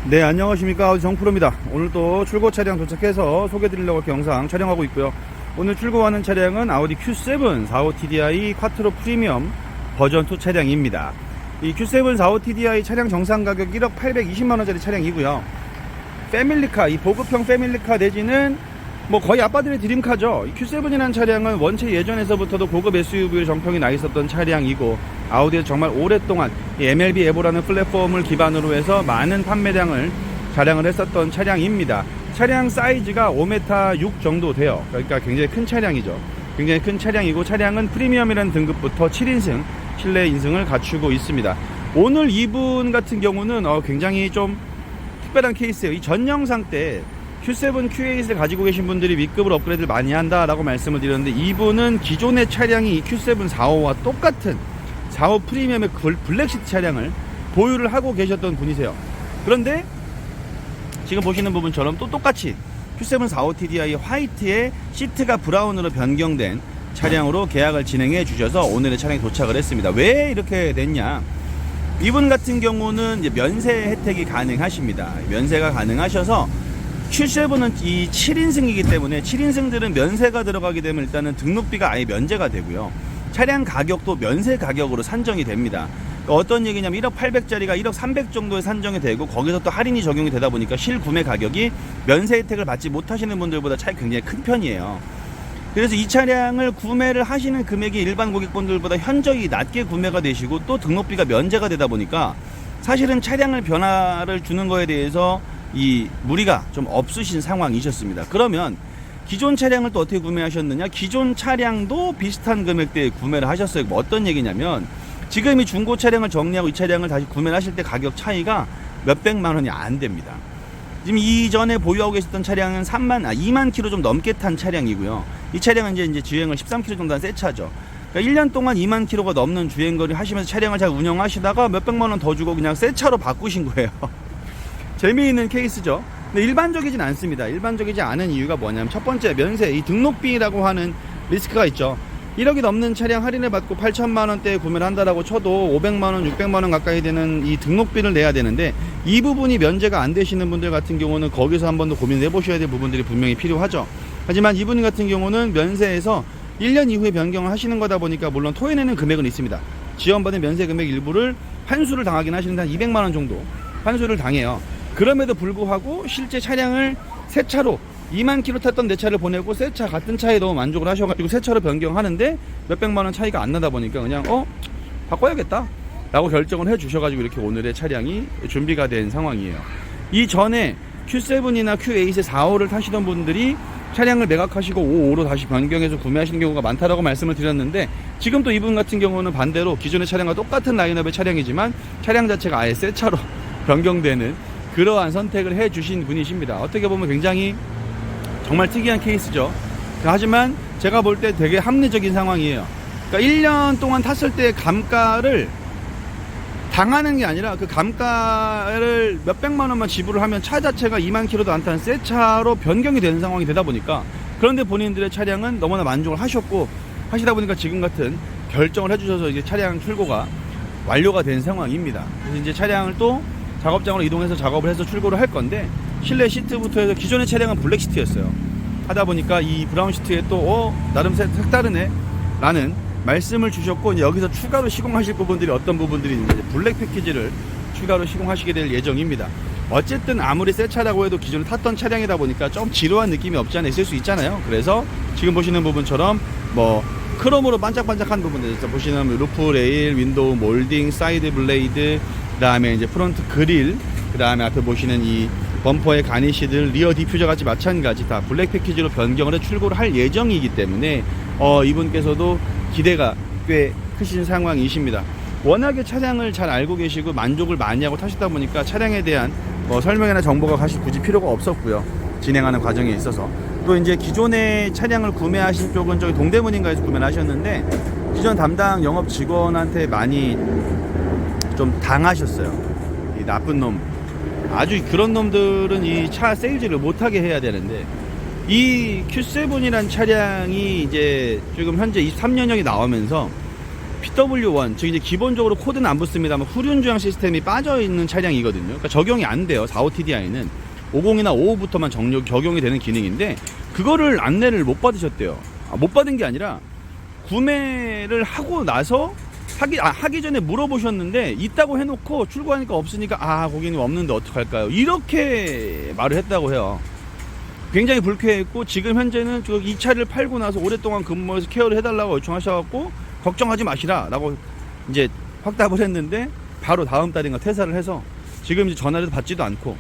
네, 안녕하십니까. 아우디 정프로입니다. 오늘 또 출고 차량 도착해서 소개해드리려고 이렇게 영상 촬영하고 있고요. 오늘 출고하는 차량은 아우디 Q7 45TDI 콰트로 프리미엄 버전2 차량입니다. 이 Q7 45TDI 차량 정상 가격 1억 820만원짜리 차량이고요. 패밀리카, 이 보급형 패밀리카 내지는 뭐 거의 아빠들의 드림카죠. 이 Q7이라는 차량은 원체 예전에서부터도 고급 SUV로 정평이 나 있었던 차량이고, 아우디에서 정말 오랫동안 이 MLB 에보라는 플랫폼을 기반으로 해서 많은 판매량을 자랑을 했었던 차량입니다. 차량 사이즈가 5m 6 정도 돼요. 그러니까 굉장히 큰 차량이죠. 굉장히 큰 차량이고, 차량은 프리미엄이라는 등급부터 7인승 실내 인승을 갖추고 있습니다. 오늘 이분 같은 경우는 굉장히 좀 특별한 케이스예요. 이 전 영상 때 Q7, Q8을 가지고 계신 분들이 윗급을 업그레이드를 많이 한다라고 말씀을 드렸는데, 이분은 기존의 차량이 이 Q7 45와 똑같은 45 프리미엄의 블랙시트 차량을 보유를 하고 계셨던 분이세요. 그런데 지금 보시는 부분처럼 또 똑같이 Q7 45TDI 화이트의 시트가 브라운으로 변경된 차량으로 계약을 진행해 주셔서 오늘의 차량이 도착을 했습니다. 왜 이렇게 됐냐? 이분 같은 경우는 이제 면세 혜택이 가능하십니다. 면세가 가능하셔서 Q7은 이 7인승이기 때문에 7인승들은 면세가 들어가게 되면 일단은 등록비가 아예 면제가 되고요. 차량 가격도 면세 가격으로 산정이 됩니다. 그러니까 어떤 얘기냐면 1억 800짜리가 1억 300 정도에 산정이 되고, 거기서 또 할인이 적용이 되다 보니까 실구매 가격이 면세 혜택을 받지 못하시는 분들보다 차이가 굉장히 큰 편이에요. 그래서 이 차량을 구매를 하시는 금액이 일반 고객분들보다 현저히 낮게 구매가 되시고, 또 등록비가 면제가 되다 보니까 사실은 차량을 변화를 주는 거에 대해서 이 무리가 좀 없으신 상황이셨습니다. 그러면 기존 차량을 또 어떻게 구매하셨느냐? 기존 차량도 비슷한 금액대에 구매를 하셨어요. 뭐 어떤 얘기냐면, 지금 이 중고 차량을 정리하고 이 차량을 다시 구매를 하실 때 가격 차이가 몇백만 원이 안 됩니다. 지금 이전에 보유하고 계셨던 차량은 2만 킬로 좀 넘게 탄 차량이고요. 이 차량은 이제 주행을 13킬로 정도 한 새 차죠. 그러니까 1년 동안 2만 킬로가 넘는 주행거리 하시면서 차량을 잘 운영하시다가 몇백만 원 더 주고 그냥 새 차로 바꾸신 거예요. 재미있는 케이스죠. 근데 일반적이진 않습니다. 일반적이지 않은 이유가 뭐냐면, 첫 번째 면세, 이 등록비라고 하는 리스크가 있죠. 1억이 넘는 차량 할인을 받고 8천만 원대에 구매를 한다라고 쳐도 500만 원, 600만 원 가까이 되는 이 등록비를 내야 되는데, 이 부분이 면제가 안 되시는 분들 같은 경우는 거기서 한 번 더 고민을 해보셔야 될 부분들이 분명히 필요하죠. 하지만 이분 같은 경우는 면세에서 1년 이후에 변경을 하시는 거다 보니까 물론 토해내는 금액은 있습니다. 지원받은 면세 금액 일부를 환수를 당하긴 하시는데 한 200만 원 정도 환수를 당해요. 그럼에도 불구하고 실제 차량을 새 차로 2만 킬로 탔던 내 차를 보내고 새 차, 같은 차에 너무 만족을 하셔가지고 새 차로 변경하는데 몇백만 원 차이가 안 나다 보니까 그냥 바꿔야겠다 라고 결정을 해 주셔가지고 이렇게 오늘의 차량이 준비가 된 상황이에요. 이전에 Q7이나 Q8의 4호를 타시던 분들이 차량을 매각하시고 5호로 다시 변경해서 구매하시는 경우가 많다라고 말씀을 드렸는데, 지금 또 이분 같은 경우는 반대로 기존의 차량과 똑같은 라인업의 차량이지만 차량 자체가 아예 새 차로 변경되는 그러한 선택을 해 주신 분이십니다. 어떻게 보면 굉장히 정말 특이한 케이스죠. 하지만 제가 볼 때 되게 합리적인 상황이에요. 그러니까 1년 동안 탔을 때 감가를 당하는 게 아니라 그 감가를 몇백만 원만 지불을 하면 차 자체가 2만 킬로도 안 탄 새 차로 변경이 되는 상황이 되다 보니까, 그런데 본인들의 차량은 너무나 만족을 하셨고, 하시다 보니까 지금 같은 결정을 해주셔서 이제 차량 출고가 완료가 된 상황입니다. 그래서 이제 차량을 또 작업장으로 이동해서 작업을 해서 출고를 할 건데, 실내 시트부터 해서 기존의 차량은 블랙 시트였어요. 하다 보니까 이 브라운 시트에 또 나름 색다르네 라는 말씀을 주셨고, 이제 여기서 추가로 시공하실 부분들이 어떤 부분들이 있는지 블랙 패키지를 추가로 시공하시게 될 예정입니다. 어쨌든 아무리 새 차라고 해도 기존에 탔던 차량이다 보니까 좀 지루한 느낌이 없지 않아 있을 수 있잖아요. 그래서 지금 보시는 부분처럼 뭐 크롬으로 반짝반짝한 부분들, 보시는 루프 레일, 윈도우 몰딩, 사이드 블레이드, 그 다음에 이제 프론트 그릴, 그 다음에 앞에 보시는 이 범퍼의 가니쉬들, 리어 디퓨저 같이 마찬가지 다 블랙 패키지로 변경을 해 출고를 할 예정이기 때문에 이분께서도 기대가 꽤 크신 상황이십니다. 워낙에 차량을 잘 알고 계시고 만족을 많이 하고 타시다 보니까 차량에 대한 설명이나 정보가 사실 굳이 필요가 없었고요. 진행하는 과정에 있어서. 또 이제 기존의 차량을 구매하신 쪽은 저기 동대문인가에서 구매를 하셨는데, 기존 담당 영업 직원한테 많이 좀 당하셨어요. 이 나쁜 놈. 아주 그런 놈들은 이 차 세일즈를 못하게 해야 되는데, 이 Q7이란 차량이 이제 지금 현재 23년형이 나오면서 PW1, 즉 이제 기본적으로 코드는 안 붙습니다만 후륜 주행 시스템이 빠져 있는 차량이거든요. 그러니까 적용이 안 돼요. 45TDI는 50이나 55부터만 적용이 되는 기능인데 그거를 안내를 못 받으셨대요. 못 받은 게 아니라 구매를 하고 나서 하기 전에 물어보셨는데 있다고 해놓고 출고하니까 없으니까 고객님 없는데 어떡할까요? 이렇게 말을 했다고 해요. 굉장히 불쾌했고 지금 현재는 이 차를 팔고 나서 오랫동안 근무해서 케어를 해달라고 요청하셔갖고 걱정하지 마시라 라고 이제 확답을 했는데 바로 다음 달인가 퇴사를 해서 지금 이제 전화를 받지도 않고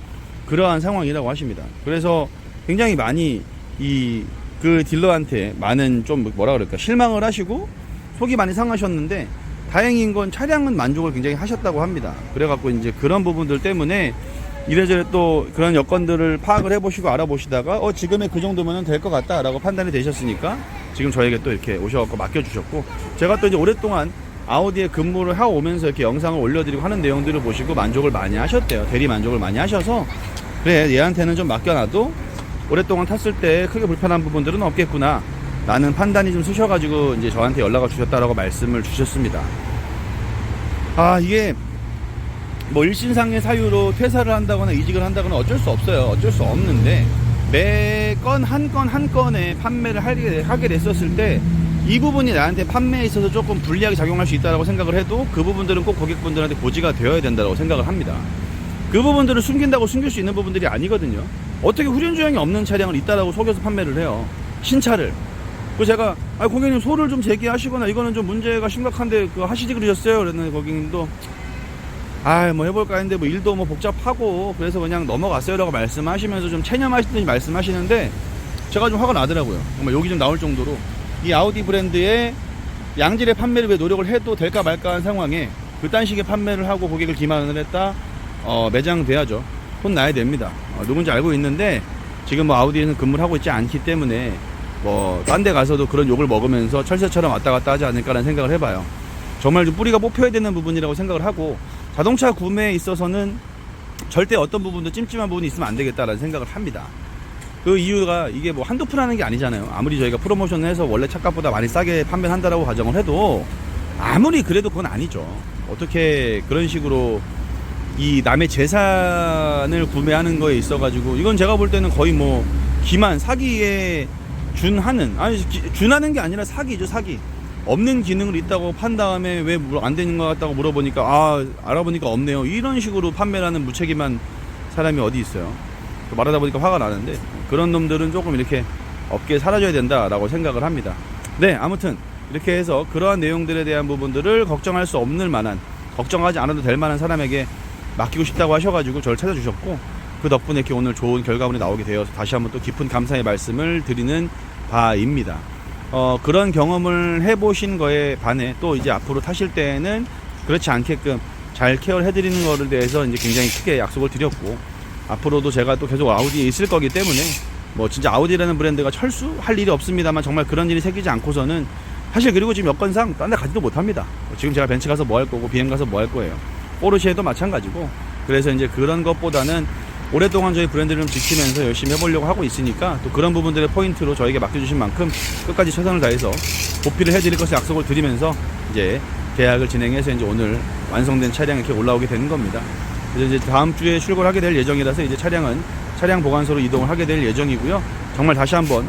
그러한 상황이라고 하십니다. 그래서 굉장히 많이 그 딜러한테 많은 좀 뭐라 그럴까 실망을 하시고 속이 많이 상하셨는데 다행인 건 차량은 만족을 굉장히 하셨다고 합니다. 그래갖고 이제 그런 부분들 때문에 이래저래 또 그런 여건들을 파악을 해보시고 알아보시다가 지금의 그 정도면 될 것 같다 라고 판단이 되셨으니까 지금 저에게 또 이렇게 오셔갖고 맡겨주셨고 제가 또 이제 오랫동안 아우디에 근무를 하고 오면서 이렇게 영상을 올려드리고 하는 내용들을 보시고 만족을 많이 하셨대요. 대리 만족을 많이 하셔서 그래 얘한테는 좀 맡겨놔도 오랫동안 탔을 때 크게 불편한 부분들은 없겠구나 라는 판단이 좀 쓰셔가지고 이제 저한테 연락을 주셨다라고 말씀을 주셨습니다. 이게 뭐 일신상의 사유로 퇴사를 한다거나 이직을 한다거나 어쩔 수 없어요. 어쩔 수 없는데 매 건 한 건에 판매를 하게 됐었을 때 이 부분이 나한테 판매에 있어서 조금 불리하게 작용할 수 있다고 생각을 해도 그 부분들은 꼭 고객분들한테 고지가 되어야 된다고 생각을 합니다. 그 부분들을 숨긴다고 숨길 수 있는 부분들이 아니거든요. 어떻게 후륜주행이 없는 차량을 있다라고 속여서 판매를 해요. 신차를. 그래서 제가 고객님 소를 좀 제기하시거나 이거는 좀 문제가 심각한데 그거 하시지 그러셨어요. 그랬는데 고객님도 뭐 해볼까 했는데 뭐 일도 뭐 복잡하고 그래서 그냥 넘어갔어요 라고 말씀하시면서 좀 체념하시듯이 말씀하시는데 제가 좀 화가 나더라고요. 정말 욕이 좀 나올 정도로 이 아우디 브랜드의 양질의 판매를 왜 노력을 해도 될까 말까 한 상황에 그딴 식의 판매를 하고 고객을 기만을 했다. 매장돼야죠. 혼나야 됩니다. 누군지 알고 있는데 지금 뭐 아우디에는 근무를 하고 있지 않기 때문에 뭐 딴 데 가서도 그런 욕을 먹으면서 철새처럼 왔다 갔다 하지 않을까라는 생각을 해봐요. 정말 좀 뿌리가 뽑혀야 되는 부분이라고 생각을 하고 자동차 구매에 있어서는 절대 어떤 부분도 찜찜한 부분이 있으면 안 되겠다라는 생각을 합니다. 그 이유가 이게 뭐 한두 푼 하는 게 아니잖아요. 아무리 저희가 프로모션을 해서 원래 차값보다 많이 싸게 판매를 한다라고 가정을 해도 아무리 그래도 그건 아니죠. 어떻게 그런 식으로 이 남의 재산을 구매하는 거에 있어가지고 이건 제가 볼 때는 거의 뭐 기만 사기에 준하는 준하는 게 아니라 사기죠. 사기. 없는 기능을 있다고 판 다음에 왜 안 되는 것 같다고 물어보니까 알아보니까 없네요. 이런 식으로 판매를 하는 무책임한 사람이 어디 있어요. 말하다 보니까 화가 나는데 그런 놈들은 조금 이렇게 업계에 사라져야 된다라고 생각을 합니다. 네, 아무튼 이렇게 해서 그러한 내용들에 대한 부분들을 걱정할 수 없는 만한 걱정하지 않아도 될 만한 사람에게 맡기고 싶다고 하셔가지고 저를 찾아주셨고 그 덕분에 이렇게 오늘 좋은 결과물이 나오게 되어서 다시 한번 또 깊은 감사의 말씀을 드리는 바입니다. 그런 경험을 해보신 거에 반해 또 이제 앞으로 타실 때는 그렇지 않게끔 잘 케어를 해드리는 거를 대해서 이제 굉장히 크게 약속을 드렸고 앞으로도 제가 또 계속 아우디에 있을 거기 때문에 뭐 진짜 아우디라는 브랜드가 철수할 일이 없습니다만 정말 그런 일이 생기지 않고서는 사실 그리고 지금 여건상 딴 데 가지도 못합니다. 지금 제가 벤츠 가서 뭐 할 거고 BM 가서 뭐 할 거예요. 포르쉐도 마찬가지고 그래서 이제 그런 것보다는 오랫동안 저희 브랜드를 좀 지키면서 열심히 해보려고 하고 있으니까 또 그런 부분들의 포인트로 저에게 맡겨주신 만큼 끝까지 최선을 다해서 보필을 해드릴 것을 약속을 드리면서 이제 계약을 진행해서 이제 오늘 완성된 차량이 이렇게 올라오게 되는 겁니다. 그래서 이제 다음 주에 출고를 하게 될 예정이라서 이제 차량은 차량 보관소로 이동을 하게 될 예정이고요. 정말 다시 한번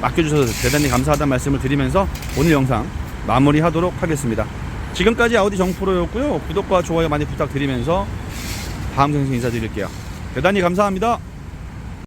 맡겨주셔서 대단히 감사하다는 말씀을 드리면서 오늘 영상 마무리하도록 하겠습니다. 지금까지 아우디 정프로였고요. 구독과 좋아요 많이 부탁드리면서 다음 영상에서 인사드릴게요. 대단히 감사합니다.